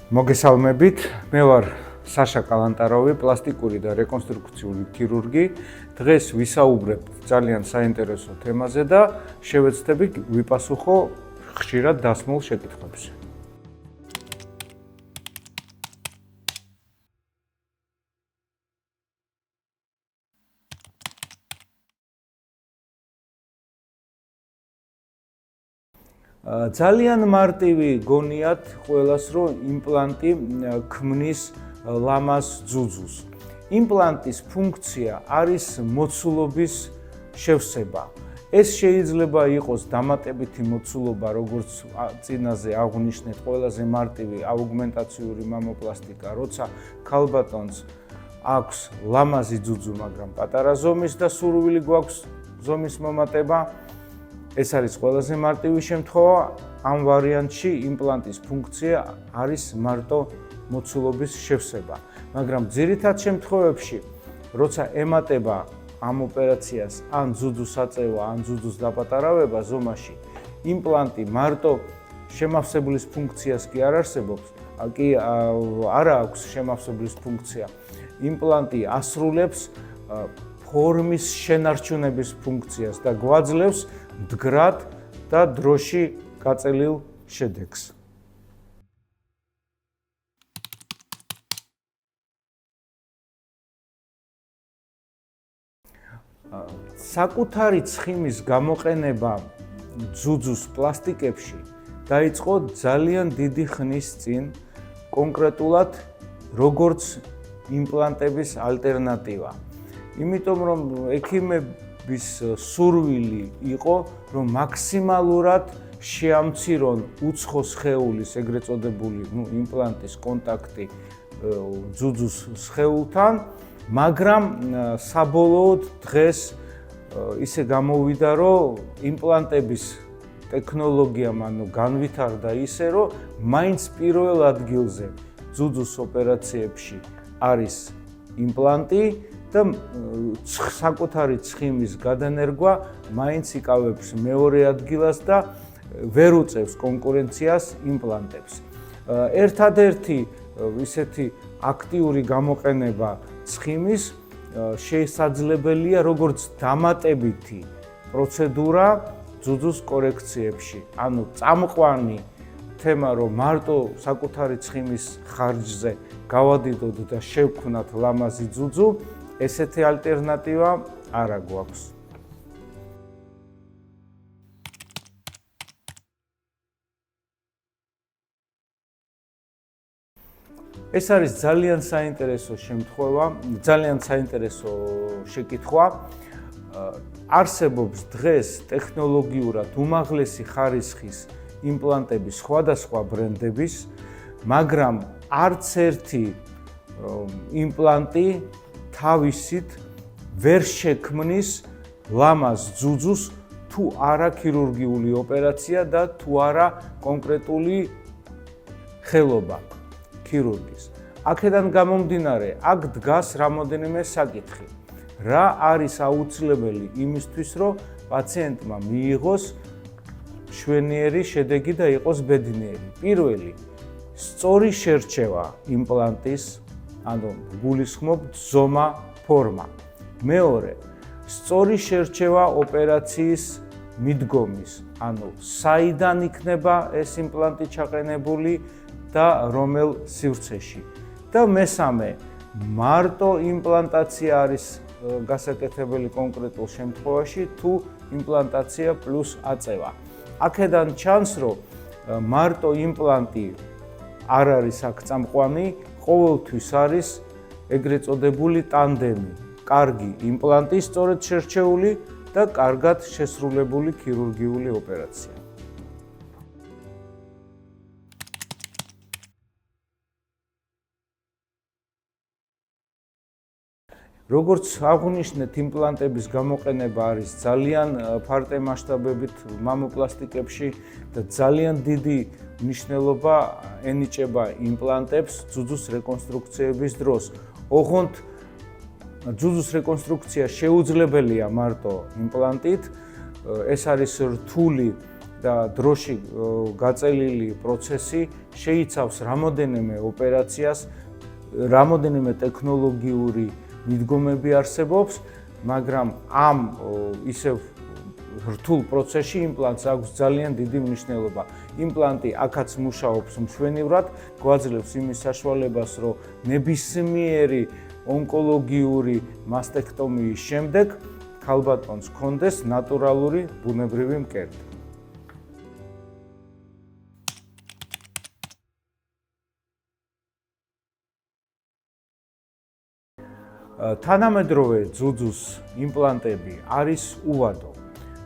მოგესალმებით, მე ვარ საშა კალანტაროვი, პლასტიკური და რეკონსტრუქციული ქირურგი. დღეს ვისაუბრებ ძალიან საინტერესო თემაზე და შევეცდები ვიპასუხო ხშირად დასმულ შეკითხვებზე. ძალიან მარტივი გონიათ ყველას, რომ იმპლანტი ქმნის ლამაზ ძუძუს. იმპლანტის ფუნქცია არის მოცულობის შევსება. ეს შეიძლება იყოს დამატებითი მოცულობა, როგორც წინაზე აღვნიშნეთ, ყველაზე მარტივი აუგმენტაციური მამოპლასტიკა, როცა ქალბატონს აქვს ლამაზი ძუძუ, მაგრამ პატარა ზომის და სურვილი გვაქვს ზომის მომატება. ეს არის ყველაზე მარტივი შემთხვევა. ამ ვარიანტში იმპლანტის ფუნქცია არის მარტო მოცულობის შევსება. მაგრამ ძირითად შემთხვევებში, როცა ემატება ამ ოპერაციას ან ძუძუს აწევა, ან ძუძუს დაპატარავება ზომაში, იმპლანტი მარტო შემავსებლის ფუნქციას კი არ არსებობს, არა აქვს შემავსებლის ფუნქცია. იმპლანტი ასრულებს ფორმის შენარჩუნების ფუნქციას და გვაძლევს მდგრად და დროში გაწელილ შედეგს. საკუთარი ცხიმის გამოყენება ძუძუს პლასტიკებში დაიწყო ძალიან დიდი ხნის წინ, კონკრეტულად როგორც იმპლანტების ალტერნატივა. იმიტომ რომ ექიმების სურვილი იყო, რომ მაქსიმალურად შეამცირონ უცხო სხეულის, ეგრეთ წოდებული იმპლანტის კონტაქტი ძუძუს სხეულთან, მაგრამ საბოლოოდ დღეს ისე გამოვიდა, რომ იმპლანტების ტექნოლოგია განვითარდა ისე, რომ მაინც პირველ ადგილზე ძუძუს ოპერაციებში არის იმპლანტი და საკუთარი ცხიმის გადანერგვა მაინც იკავებს მეორე ადგილას და ვერ უწევს კონკურენციას იმპლანტებს. ერთადერთი ისეთი აქტიური გამოყენება ცხიმის შესაძლებელია როგორც დამატებითი პროცედურა ძუძუს კორექციებში. ანუ წამყვანი თემა, რომ მარტო საკუთარი ცხიმის ხარჯზე გავადიდოთ და შევქმნათ ლამაზი ძუძუ, ესეთი ალტერნატივა არა გვაქვს. ეს არის ძალიან საინტერესო შემთხვევა, ძალიან საინტერესო შეკითხვა. არსებობს დღეს ტექნოლოგიურად უმაღლესი ხარისხის იმპლანტების სხვადასხვა ბრენდების, მაგრამ არც ერთი იმპლანტი თავისით ვერ შექმნის ლამაზ ძუძუს თუ არა ქირურგიული ოპერაცია და თუ არა კონკრეტული ხელობა ქირურგის. აქედან გამომდინარე, აქ დგას რამოდენიმე საკითხი. რა არის აუცილებელი იმისთვის, რომ პაციენტმა მიიღოს მშვენიერი შედეგი და იყოს ბედნიერი? პირველი, სწორი შერჩევა იმპლანტის, ანუ გულისხმობთ ზომა, ფორმა. მეორე, სწორი შერჩევა ოპერაციის მიდგომის, ანუ საიდან იქნება ეს იმპლანტი ჩაყენებული და რომელ სივრცეში. და მესამე, მარტო იმპლანტაცია არის გასაკეთებელი კონკრეტულ შემთხვევაში თუ იმპლანტაცია პლუს აწევა. აქედან ჩანს, რომ მარტო იმპლანტი არ არის აქ წამყვანი, ყოველთვის არის ეგრეთ წოდებული ტანდემი. კარგი იმპლანტი, სწორედ შერჩეული და კარგად შესრულებული ქირურგიული ოპერაცია. როგორც აღვნიშნეთ, იმპლანტების გამოყენება არის ძალიან ფართე მასშტაბებით მამოპლასტიკებში და ძალიან დიდი მნიშვნელობა ენიჭება იმპლანტებს ძუძუს რეკონსტრუქციების დროს. ოღონდ ძუძუს რეკონსტრუქცია შეუძლებელია მარტო იმპლანტით, ეს არის რთული და დროში გაწელილი პროცესი შეიცავს რამოდენიმე ოპერაციას, რამოდენიმე ტექნოლოგიური მიდგომები არსებობს, მაგრამ ამ ისევ რთულ პროცესში იმპლანტს აქვს ძალიან დიდი მნიშვნელობა. იმპლანტი აქაც მუშაობს მშვენივრად, გვაძლევს იმის საშუალებას, რომ ნებისმიერი ონკოლოგიური მასტექტომიის შემდეგ ქალბატონს ჰქონდეს ნატურალური ბუნებრივი მკერდი. თანამედროვე ძუძუს იმპლანტები არის უვადო.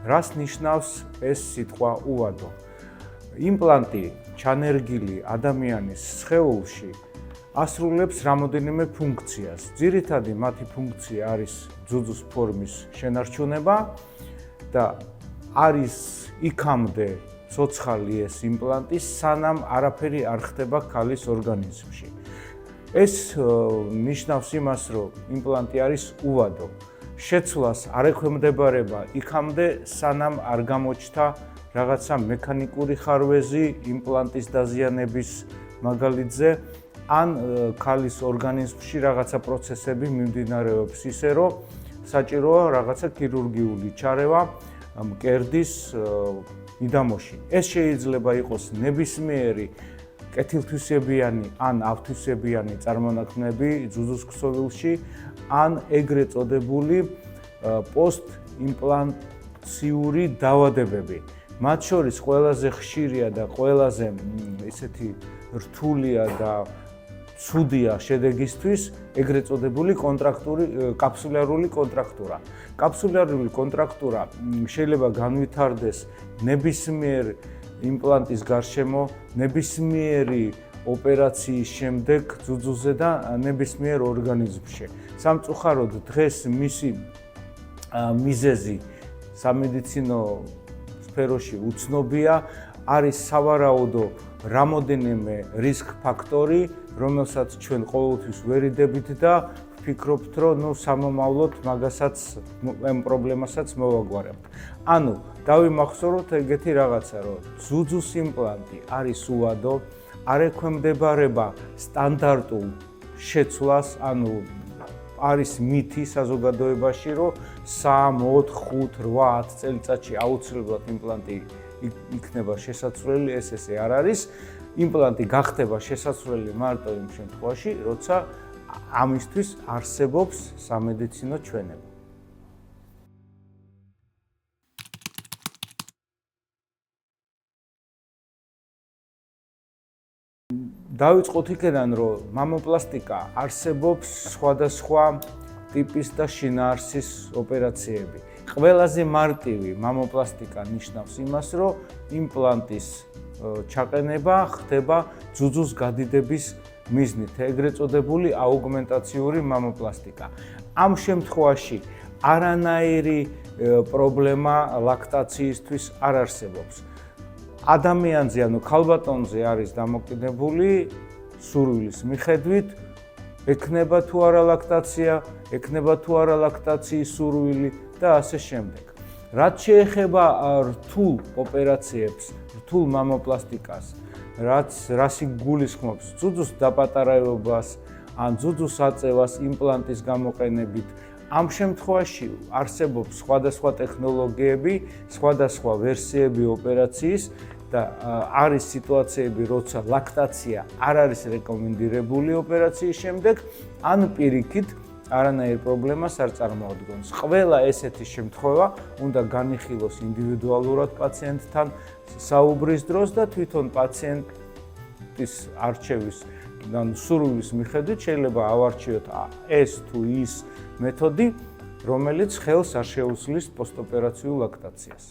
რას ნიშნავს ეს სიტყვა უვადო? იმპლანტი ჩანერგილი ადამიანის სხეულში ასრულებს რამოდენიმე ფუნქციას. ძირითადი მათი ფუნქცია არის ძუძუს ფორმის შენარჩუნება და არის იქამდე ცოცხალი ეს იმპლანტი, სანამ არაფერი არ ხდება ქალის ორგანიზმში. ეს ნიშნავს იმას, რომ იმპლანტი არის უვადო. შეცვლას არ ექვემდებარება იქამდე, სანამ არ გამოჩნდა რაღაცა მექანიკური ხარვეზი იმპლანტის დაზიანების მაგალითზე, ან ქალის ორგანიზმში რაღაცა პროცესები მიმდინარეობს ისე, რომ საჭიროა რაღაცა ქირურგიული ჩარევა მკერდის მიდამოში. ეს შეიძლება იყოს ნებისმიერი კეთილთვისებიანი ან ავთვისებიანი წარმონაქმნები ძუძუს ქსოვილში, ან ეგრეთ წოდებული პოსტიმპლანტაციური დაავადებები. მათ შორის ყველაზე ხშირია და ყველაზე ისეთი რთულია და ცუდია შედეგისთვის ეგრეთ წოდებული კაფსულარული კონტრაქტურა. კაფსულარული კონტრაქტურა შეიძლება განვითარდეს ნებისმიერ იმპლანტის გარშემო, ნებისმიერი ოპერაციის შემდეგ ძუძუზე და ნებისმიერ ორგანიზმში. სამწუხაროდ დღეს მისი მიზეზი სამედიცინო სფეროში უცნობია, არის სავარაუდო რამოდენიმე რისკ ფაქტორი, რომელსაც ჩვენ ყოველთვის ვერიდებით და ვფიქრობთ, რომ სამომავლოდ მაგასაც ამ პრობლემასაც მოვაგვარებთ. ანუ დავიმახსოვროთ ეგეთი რაღაცა, რომ ძუძუს იმპლანტი არის უვადო, არ ექვემდებარება სტანდარტულ შეცვლას, ანუ არის მითი საზოგადოებაში, რომ 3, 4, 5, 8 წელიწადში აუცილებლად იმპლანტი იქნება შესაძლებელი, ესე არ არის. იმპლანტი გახდება შესაძლებელი მარტო იმ შემთხვევაში, როცა ამისთვის არსებობს სამედიცინო ჩვენება. დავიწყოთ იქიდან, რომ მამოპლასტიკა არსებობს სხვადასხვა ტიპის და შინაარსის ოპერაციები. ყველაზე მარტივი მამოპლასტიკა ნიშნავს იმას, რომ იმპლანტის ჩაყენება ხდება ძუძუს გადიდების მიზნით, ეგრეთ წოდებული აუგმენტაციური მამოპლასტიკა. ამ შემთხვევაში არანაირი პრობლემა ლაქტაციისთვის არ არსებობს. ადამიანზე, ანუ ქალბატონზე არის დამოკიდებული სურვილის მიხედვით, ექნება თუ არა ლაქტაცია, ექნება თუ არა ლაქტაციის სურვილი და ასე შემდეგ. რაც შეეხება რთულ ოპერაციებს, რთულ მამოპლასტიკას, რაც გულისხმობს ძუძუს დაპატარებობას ან ძუძუს აწევას იმპლანტის გამოყენებით, ამ შემთხვევაში არსებობს სხვადასხვა ტექნოლოგიები, სხვადასხვა ვერსიები ოპერაციის და არის სიტუაციები, როცა ლაქტაცია არ არის რეკომენდირებული ოპერაციის შემდეგ, ან პირიქით არანაირ პრობლემას არ წარმოადგენს. ყველა ესეთი შემთხვევა უნდა განიხილოს ინდივიდუალურად პაციენტთან საუბრის დროს და თვითონ პაციენტის არჩევის სურვილის მიხედვით შეიძლება ავარჩიოთ ეს თუ ის მეთოდი, რომელიც ხელს არ შეუცვლის პოსტოპერაციულ ლაქტაციას.